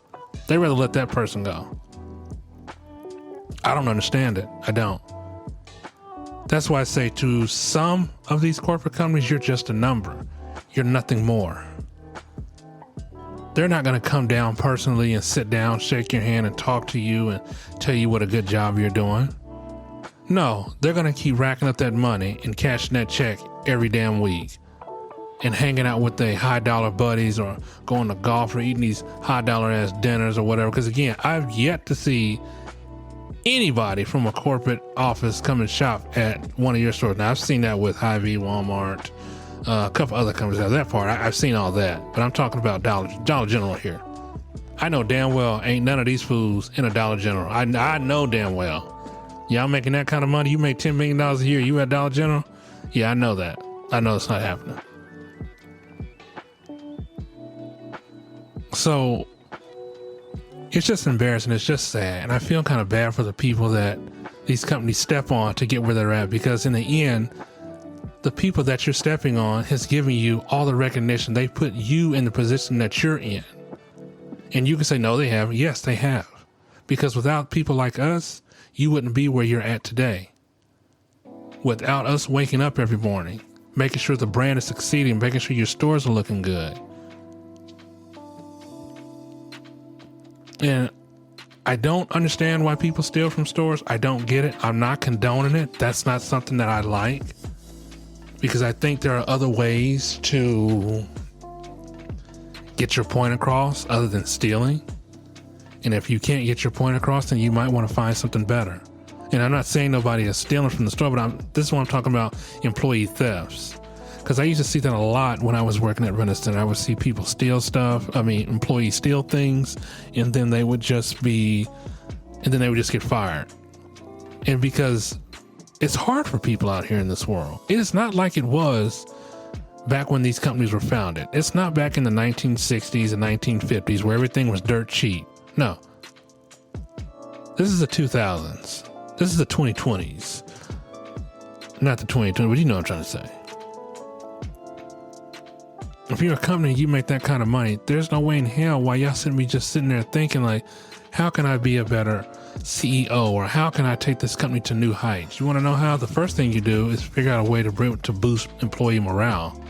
They rather let that person go. I don't understand it. I don't. That's why I say to some of these corporate companies, you're just a number. You're nothing more. They're not going to come down personally and sit down, shake your hand and talk to you and tell you what a good job you're doing. No, they're going to keep racking up that money and cashing that check every damn week and hanging out with their high dollar buddies or going to golf or eating these high dollar ass dinners or whatever. Because again, I've yet to see anybody from a corporate office come and shop at one of your stores. Now, I've seen that with Hy-Vee, Walmart, a couple other companies have that part. I've seen all that, but I'm talking about Dollar General here. I know damn well ain't none of these fools in a Dollar General. I know damn well. Y'all making that kind of money? You make $10 million a year, you at Dollar General? Yeah, I know that. I know it's not happening. So it's just embarrassing. It's just sad. And I feel kind of bad for the people that these companies step on to get where they're at, because in the end, the people that you're stepping on has given you all the recognition. They put you in the position that you're in. And you can say, no, they haven't. Yes, they have. Because without people like us, you wouldn't be where you're at today. Without us waking up every morning, making sure the brand is succeeding, making sure your stores are looking good. And I don't understand why people steal from stores. I don't get it. I'm not condoning it. That's not something that I like, because I think there are other ways to get your point across other than stealing. And if you can't get your point across, then you might want to find something better. And I'm not saying nobody is stealing from the store, but this is what I'm talking about, employee thefts. Because I used to see that a lot when I was working at Rent-A-Center. I would see people steal stuff. Employees steal things, and then they would just get fired. And because it's hard for people out here in this world. It is not like it was back when these companies were founded. It's not back in the 1960s and 1950s where everything was dirt cheap. No. This is the 2000s. This is the 2020s. Not the 2020, but you know what I'm trying to say. If you're a company and you make that kind of money, there's no way in hell why y'all shouldn't be just sitting there thinking like, how can I be a better CEO, or how can I take this company to new heights? You want to know how? The first thing you do is figure out a way to boost employee morale.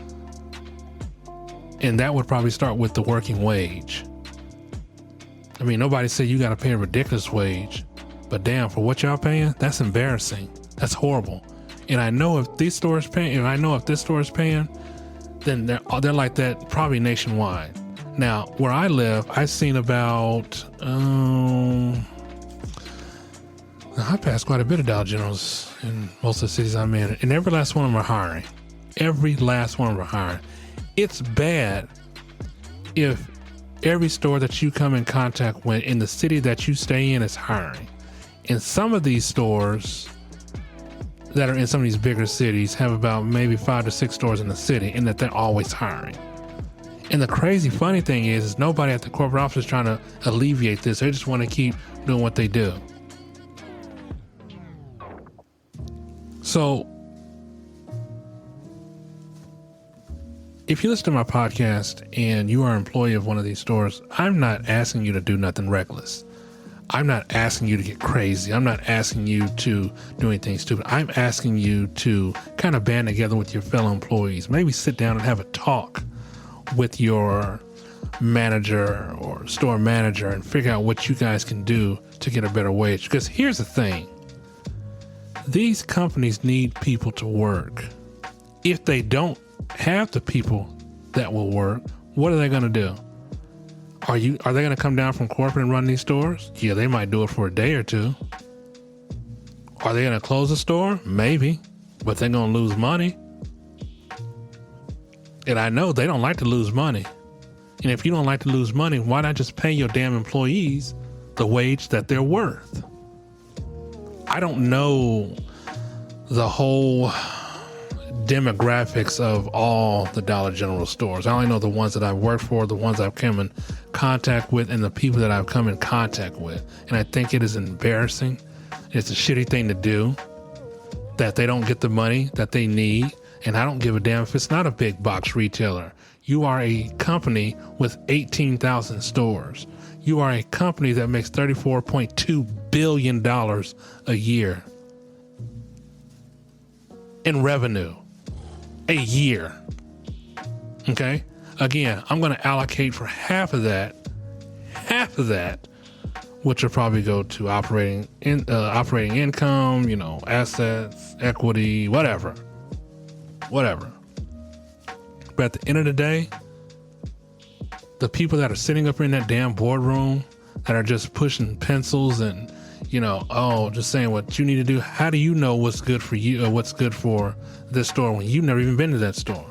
And that would probably start with the working wage. Nobody said you got to pay a ridiculous wage, but damn, for what y'all paying, that's embarrassing. That's horrible. And I know if this store is paying, then they're like that probably nationwide. Now, where I live, I've seen about, I passed quite a bit of Dollar Generals in most of the cities I'm in, and every last one of them are hiring. Every last one of them are hiring. It's bad if every store that you come in contact with in the city that you stay in is hiring. And some of these stores that are in some of these bigger cities have about maybe 5 to 6 stores in the city, and that they're always hiring. And the crazy funny thing is nobody at the corporate office is trying to alleviate this. They just want to keep doing what they do. So if you listen to my podcast and you are an employee of one of these stores, I'm not asking you to do nothing reckless. I'm not asking you to get crazy. I'm not asking you to do anything stupid. I'm asking you to kind of band together with your fellow employees. Maybe sit down and have a talk with your manager or store manager and figure out what you guys can do to get a better wage. Because here's the thing. These companies need people to work. If they don't have the people that will work, what are they going to do? Are they going to come down from corporate and run these stores? Yeah, they might do it for a day or two. Are they going to close the store? Maybe, but they're going to lose money. And I know they don't like to lose money. And if you don't like to lose money, why not just pay your damn employees the wage that they're worth? I don't know the whole demographics of all the Dollar General stores. I only know the ones that I've worked for, the ones I've come in contact with, and the people that I've come in contact with. And I think it is embarrassing. It's a shitty thing to do, that they don't get the money that they need. And I don't give a damn if it's not a big box retailer. You are a company with 18,000 stores. You are a company that makes $34.2 billion a year in revenue a year. Okay. Again, I'm going to allocate for half of that, which will probably go to operating income, assets, equity, whatever. But at the end of the day, the people that are sitting up in that damn boardroom that are just pushing pencils and, just saying what you need to do. How do you know what's good for you or what's good for this store when you've never even been to that store?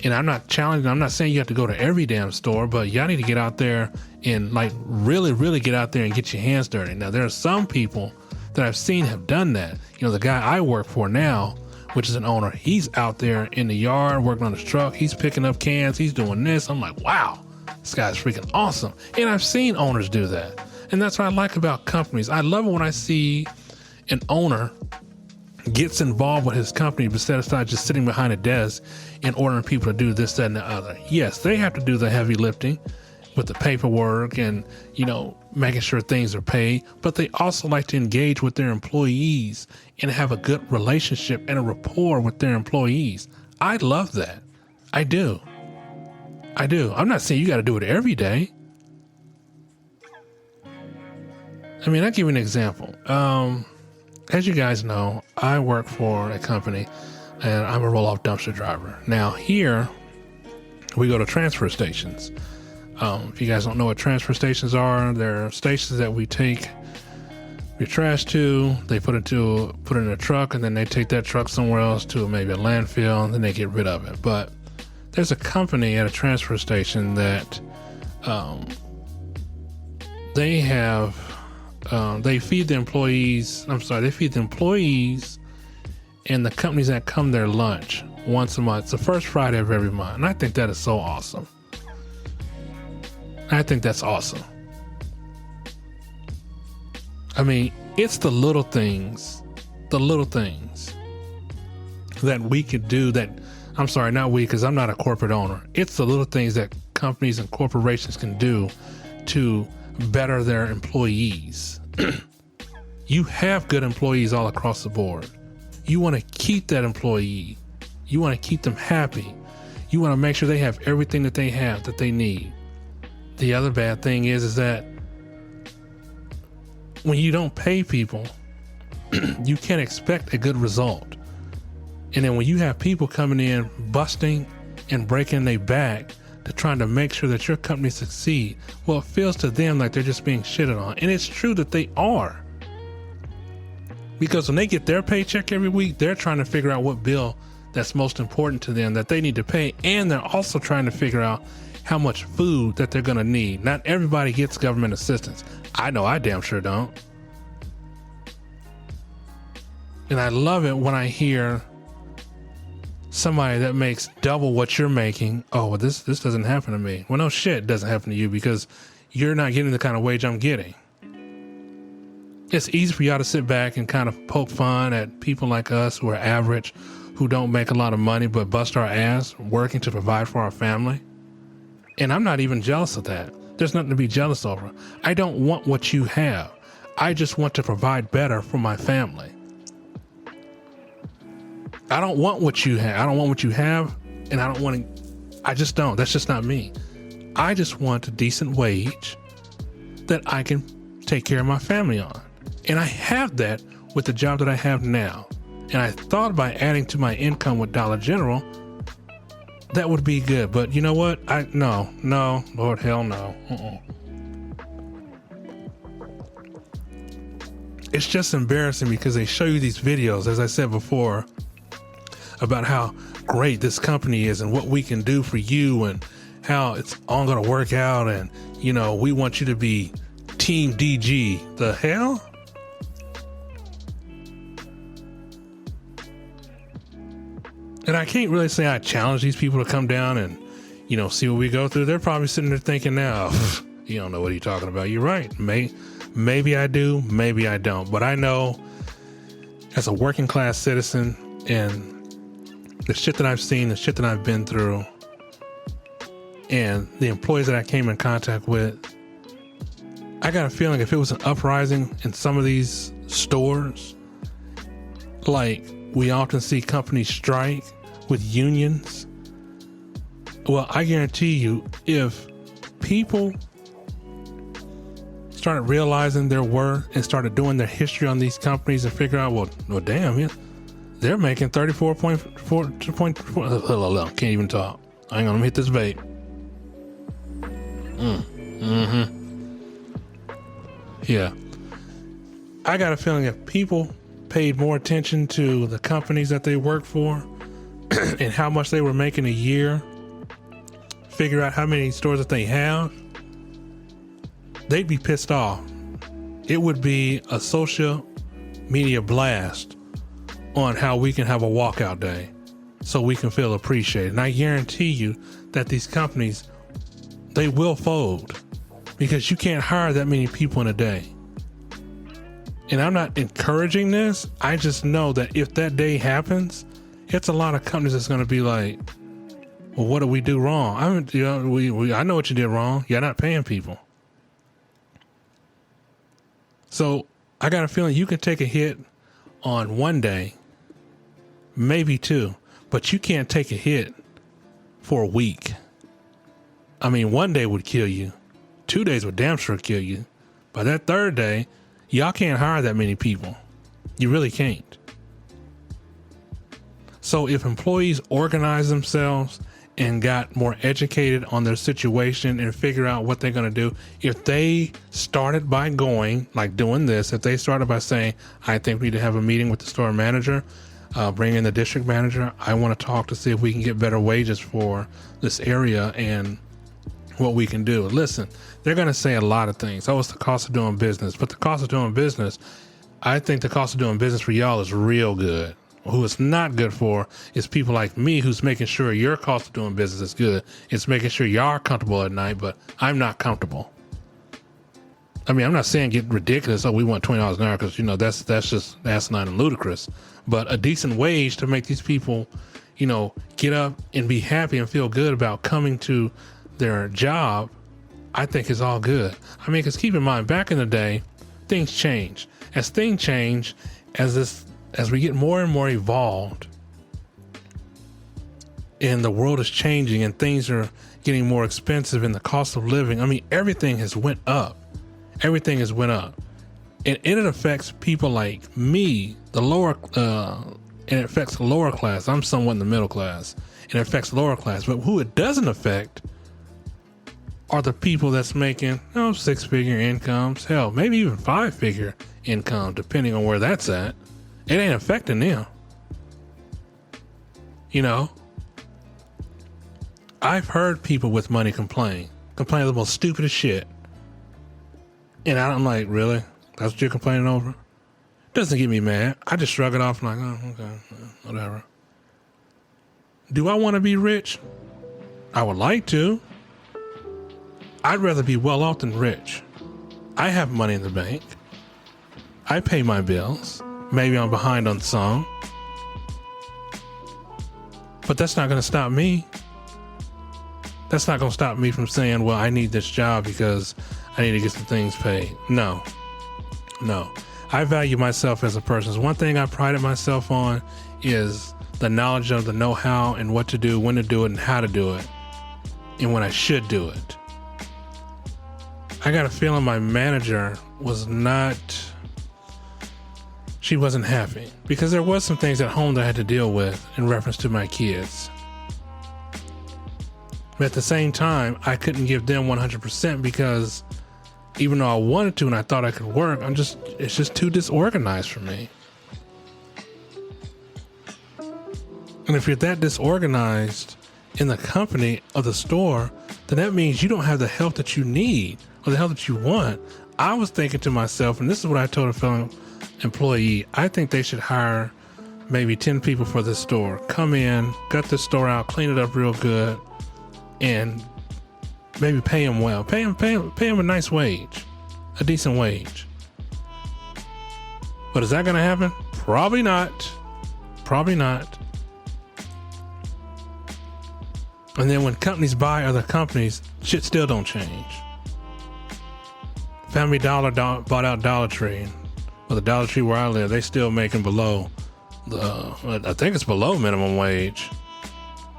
And I'm not challenging, I'm not saying you have to go to every damn store, but y'all need to get out there and really, really get out there and get your hands dirty. Now, there are some people that I've seen have done that. The guy I work for now, which is an owner, he's out there in the yard working on his truck. He's picking up cans. He's doing this. I'm like, wow, this guy's freaking awesome. And I've seen owners do that. And that's what I like about companies. I love it when I see an owner gets involved with his company instead of just sitting behind a desk and ordering people to do this, that, and the other. Yes, they have to do the heavy lifting with the paperwork and, making sure things are paid, but they also like to engage with their employees and have a good relationship and a rapport with their employees. I love that. I do. I'm not saying you got to do it every day. I'll give you an example. As you guys know, I work for a company and I'm a roll-off dumpster driver. Now here, we go to transfer stations. If you guys don't know what transfer stations are, they're stations that we take your trash to, they put it in a truck, and then they take that truck somewhere else to maybe a landfill, and then they get rid of it. But there's a company at a transfer station that they feed the employees and the companies that come their lunch once a month. It's the first Friday of every month. And I think that is so awesome. I think that's awesome. It's the little things that we could do not we, because I'm not a corporate owner. It's the little things that companies and corporations can do to better their employees. You have good employees all across the board. You want to keep that employee. You want to keep them happy. You want to make sure they have everything that they have, that they need. The other bad thing is that when you don't pay people, you can't expect a good result. And then when you have people coming in, busting and breaking their back to trying to make sure that your company succeed, well, it feels to them like they're just being shitted on. And it's true that they are. Because when they get their paycheck every week, they're trying to figure out what bill that's most important to them that they need to pay. And they're also trying to figure out how much food that they're going to need. Not everybody gets government assistance. I know I damn sure don't. And I love it when I hear somebody that makes double what you're making. Oh, well, this doesn't happen to me. Well, no shit, it doesn't happen to you because you're not getting the kind of wage I'm getting. It's easy for y'all to sit back and kind of poke fun at people like us who are average, who don't make a lot of money but bust our ass working to provide for our family. And I'm not even jealous of that. There's nothing to be jealous over. I don't want what you have. I just want to provide better for my family. I don't want what you have. I don't want what you have, and I just don't. That's just not me. I just want a decent wage that I can take care of my family on. And I have that with the job that I have now. And I thought about adding to my income with Dollar General. That would be good. But you know what? No, Lord, hell no. It's just embarrassing because they show you these videos, as I said before, about how great this company is and what we can do for you and how it's all going to work out. And, we want you to be Team DG. The hell? And I can't really say I challenge these people to come down and, see what we go through. They're probably sitting there thinking now, you don't know what you're talking about. You're right. Maybe I do, maybe I don't. But I know as a working class citizen and the shit that I've seen, the shit that I've been through, and the employees that I came in contact with, I got a feeling if it was an uprising in some of these stores, like we often see companies strike with unions, well, I guarantee you, if people started realizing their worth and started doing their history on these companies and figure out, well, damn, yeah, they're making 34.4. Can't even talk. Hang on, let me hit this vape. Yeah. I got a feeling if people paid more attention to the companies that they work for and how much they were making a year, figure out how many stores that they have, they'd be pissed off. It would be a social media blast on how we can have a walkout day so we can feel appreciated. And I guarantee you that these companies, they will fold because you can't hire that many people in a day. And I'm not encouraging this. I just know that if that day happens, it's a lot of companies that's going to be like, well, what did we do wrong? I know what you did wrong. You're not paying people. So I got a feeling you can take a hit on one day, maybe two, but you can't take a hit for a week. I mean, one day would kill you. 2 days would damn sure kill you. By that third day, y'all can't hire that many people. You really can't. So if employees organize themselves and got more educated on their situation and figure out what they're going to do, if they started by going, like doing this, if they started by saying, I think we need to have a meeting with the store manager, bring in the district manager, I want to talk to see if we can get better wages for this area and what we can do. Listen, they're going to say a lot of things. Oh, it's the cost of doing business. But the cost of doing business, I think the cost of doing business for y'all is real good. Who it's not good for is people like me who's making sure your cost of doing business is good. It's making sure y'all are comfortable at night, but I'm not comfortable. I mean, I'm not saying get ridiculous. Oh, we want $20 an hour because, that's just asinine and ludicrous. But a decent wage to make these people, get up and be happy and feel good about coming to their job, I think is all good. I mean, because keep in mind, back in the day, things change. As things change, as we get more and more evolved and the world is changing and things are getting more expensive and the cost of living, I mean, everything has went up. Everything has went up. And it affects people like me, and it affects the lower class. I'm somewhat in the middle class. And it affects the lower class. But who it doesn't affect are the people that's making 6-figure incomes, hell, maybe even 5-figure income, depending on where that's at. It ain't affecting them. I've heard people with money complain of the most stupidest shit. And I'm like, really? That's what you're complaining over? Doesn't get me mad. I just shrug it off and like, oh, okay, whatever. Do I want to be rich? I would like to. I'd rather be well off than rich. I have money in the bank. I pay my bills. Maybe I'm behind on some. But that's not going to stop me. That's not going to stop me from saying, well, I need this job because I need to get some things paid. No. I value myself as a person. One thing I prided myself on is the knowledge of the know-how and what to do, when to do it, and how to do it, and when I should do it. I got a feeling my manager she wasn't happy because there was some things at home that I had to deal with in reference to my kids. But at the same time, I couldn't give them 100% because even though I wanted to and I thought I could work, it's just too disorganized for me. And if you're that disorganized in the company or the store, then that means you don't have the help that you need or the help that you want. I was thinking to myself, and this is what I told a fellow employee, I think they should hire maybe 10 people for this store. Come in, gut the store out, clean it up real good, and maybe pay them well. Pay them a nice wage, a decent wage. But is that going to happen? Probably not. And then when companies buy other companies, shit still don't change. Family Dollar bought out Dollar Tree. Well, the Dollar Tree where I live, they still making below I think it's below minimum wage.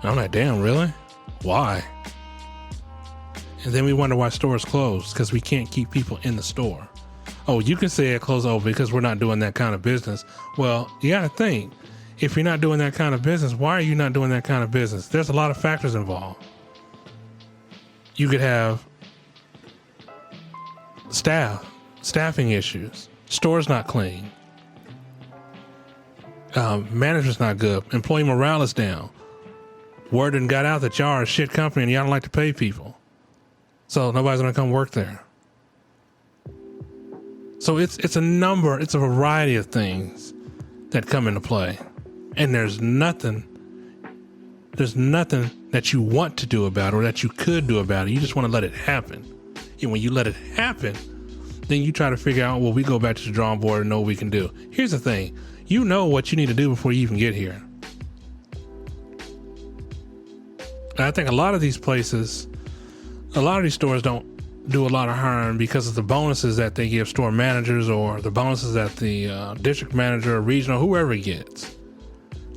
And I'm like, damn, really? Why? And then we wonder why stores close, because we can't keep people in the store. Oh, you can say it closed because we're not doing that kind of business. Well, you got to think, if you're not doing that kind of business, why are you not doing that kind of business? There's a lot of factors involved. You could have staffing issues, stores not clean, management's not good, employee morale is down. Word done got out that y'all are a shit company and y'all don't like to pay people. So nobody's going to come work there. So it's a variety of things that come into play. And there's nothing that you want to do about it or that you could do about it. You just want to let it happen. And when you let it happen, then you try to figure out, well, we go back to the drawing board and know what we can do. Here's the thing. You know what you need to do before you even get here. And I think a lot of these stores don't do a lot of harm because of the bonuses that they give store managers or the bonuses that the district manager or regional, whoever gets.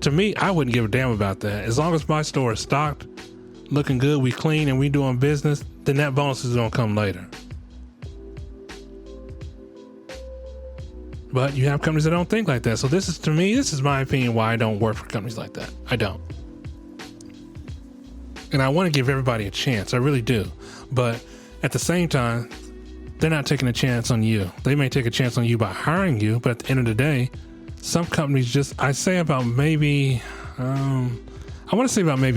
To me, I wouldn't give a damn about that. As long as my store is stocked, looking good, we clean, and we doing business, then that bonus is going to come later. But you have companies that don't think like that. So this is my opinion why I don't work for companies like that. I don't. And I want to give everybody a chance. I really do. But at the same time, they're not taking a chance on you. They may take a chance on you by hiring you, but at the end of the day, some companies I say about maybe a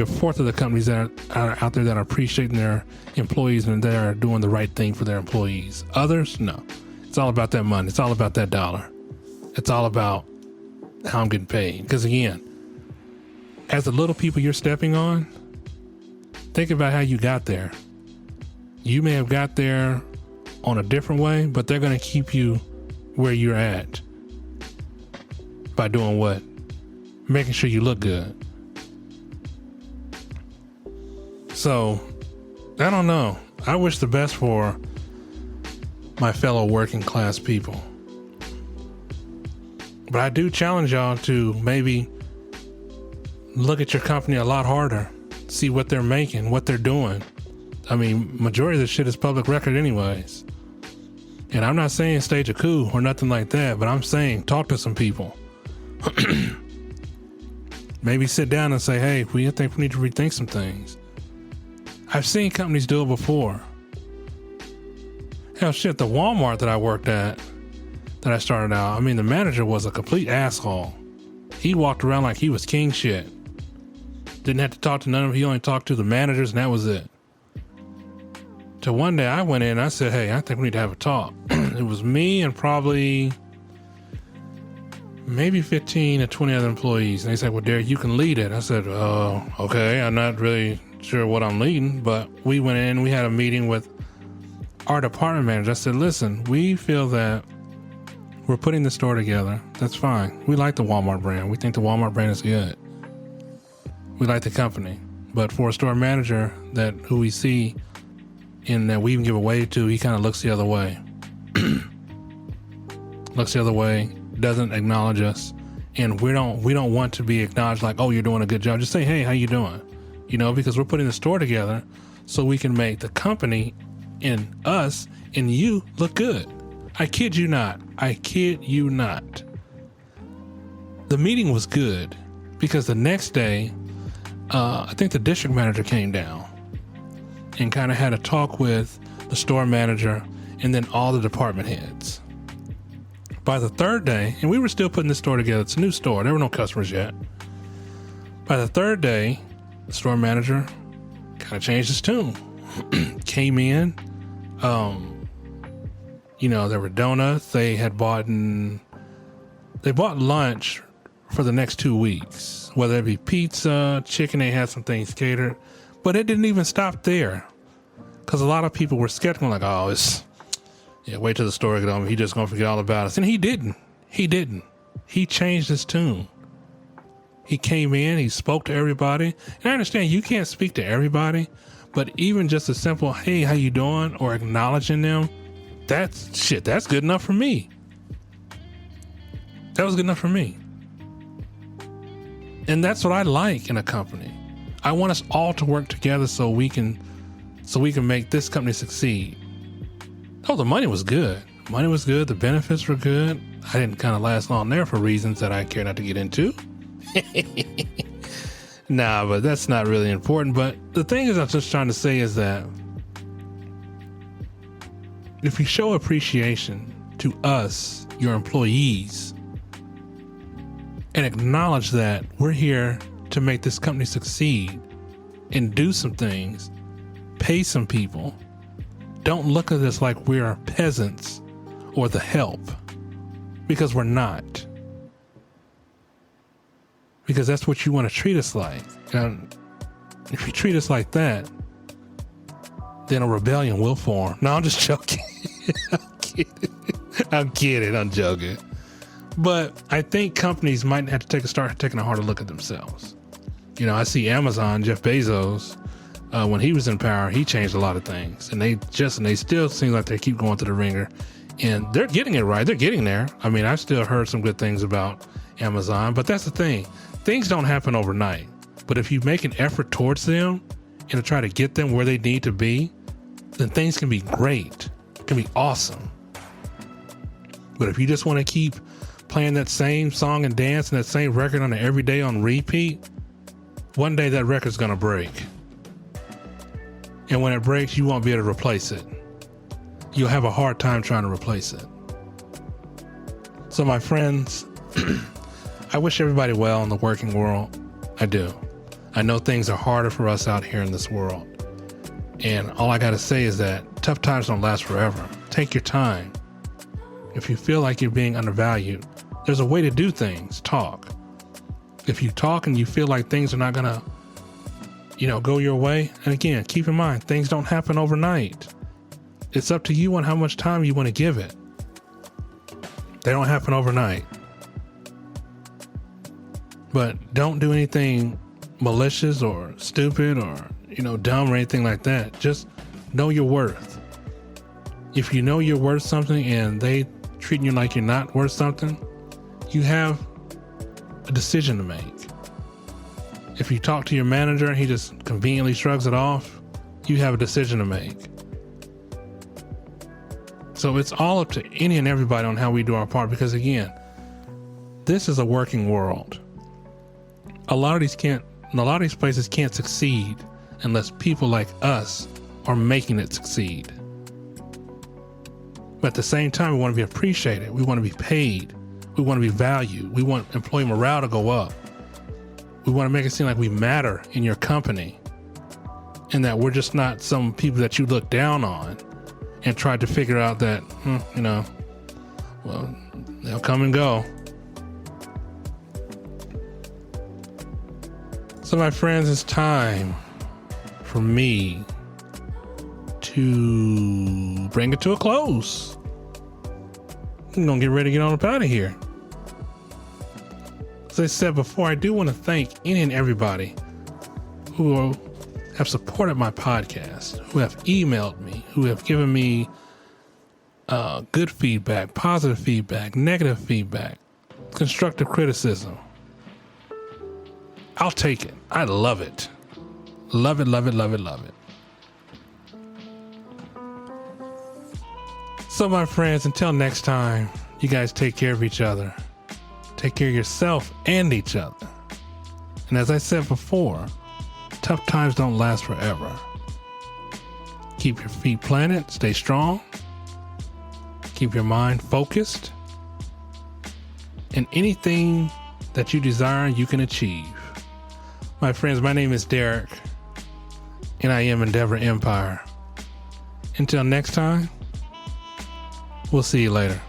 fourth of the companies that are out there that are appreciating their employees and they are doing the right thing for their employees. Others, no. It's all about that money. It's all about that dollar. It's all about how I'm getting paid. Because again, as the little people you're stepping on, think about how you got there. You may have got there on a different way, but they're going to keep you where you're at by doing what? Making sure you look good. So, I don't know. I wish the best for my fellow working class people. But I do challenge y'all to maybe look at your company a lot harder, see what they're making, what they're doing. I mean, majority of this shit is public record anyways. And I'm not saying stage a coup or nothing like that, but I'm saying talk to some people. Maybe sit down and say, hey, we think we need to rethink some things. I've seen companies do it before. Hell, shit, the Walmart that I worked at, that I started out, I mean, the manager was a complete asshole. He walked around like he was king shit. Didn't have to talk to none of them. He only talked to the managers, and that was it. So one day I went in and I said, hey, I think we need to have a talk. It was me and probably maybe 15 or 20 other employees. And they said, well, Derek, you can lead it. I said, okay, I'm not really sure what I'm leading. But we went in, we had a meeting with our department manager. I said, listen, we feel that we're putting the store together. That's fine. We like the Walmart brand. We think the Walmart brand is good. We like the company. But for a store manager who we see and that we even give away to, he kind of looks the other way. Looks the other way, doesn't acknowledge us. And we don't want to be acknowledged like, oh, you're doing a good job. Just say, hey, how you doing? You know, because we're putting the store together so we can make the company and us and you look good. I kid you not. The meeting was good because the next day, I think the district manager came down and kind of had a talk with the store manager and then all the department heads. By the third day, and we were still putting the store together. It's a new store. There were no customers yet. By the third day, the store manager kind of changed his tune. Came in. There were donuts. They bought lunch for the next 2 weeks, whether it be pizza, chicken. They had some things catered, but it didn't even stop there because a lot of people were skeptical, like, oh, wait till the store get on. He just gonna forget all about us. And he didn't. He changed his tune. He came in, he spoke to everybody. And I understand you can't speak to everybody, but even just a simple, hey, how you doing? Or acknowledging them, that's good enough for me. That was good enough for me. And that's what I like in a company. I want us all to work together so we can make this company succeed. Oh, the money was good. Money was good. The benefits were good. I didn't kind of last long there for reasons that I care not to get into. Nah, but that's not really important. But the thing is, I'm just trying to say is that if you show appreciation to us, your employees, and acknowledge that we're here to make this company succeed and do some things, pay some people, don't look at us like we're peasants or the help, because we're not. Because that's what you want to treat us like. And if you treat us like that, then a rebellion will form. No, I'm just joking. I'm kidding. I'm joking. But I think companies might have to start taking a harder look at themselves. You know, I see Amazon, Jeff Bezos, when he was in power, he changed a lot of things. And they still seem like they keep going through the ringer. And they're getting it right. They're getting there. I mean, I've still heard some good things about Amazon. But that's the thing. Things don't happen overnight. But if you make an effort towards them and to try to get them where they need to be, then things can be great. It can be awesome. But if you just want to keep playing that same song and dance and that same record on every day on repeat, one day that record's going to break. And when it breaks, you won't be able to replace it. You'll have a hard time trying to replace it. So my friends, I wish everybody well in the working world. I do. I know things are harder for us out here in this world. And all I got to say is that tough times don't last forever. Take your time. If you feel like you're being undervalued, there's a way to do things. Talk. If you talk and you feel like things are not going to, go your way, and again, keep in mind, things don't happen overnight. It's up to you on how much time you want to give it. They don't happen overnight. But don't do anything malicious or stupid or, dumb or anything like that. Just know your worth. If you know you're worth something and they treating you like you're not worth something, you have a decision to make. If you talk to your manager and he just conveniently shrugs it off, you have a decision to make. So it's all up to any and everybody on how we do our part, because again, this is a working world. A lot of these places can't succeed unless people like us are making it succeed. But at the same time, we want to be appreciated. We want to be paid. We want to be valued. We want employee morale to go up. We want to make it seem like we matter in your company and that we're just not some people that you look down on and try to figure out that, well, they'll come and go. So my friends, it's time for me to bring it to a close. I'm going to get ready to get on up out of here. As I said before, I do want to thank any and everybody who have supported my podcast, who have emailed me, who have given me good feedback, positive feedback, negative feedback, constructive criticism. I'll take it. I love it. Love it, love it, love it, love it. So my friends, until next time, you guys take care of each other. Take care of yourself and each other. And as I said before, tough times don't last forever. Keep your feet planted, stay strong. Keep your mind focused. And anything that you desire, you can achieve. My friends, my name is Derek, and I am Endeavor Empire. Until next time, we'll see you later.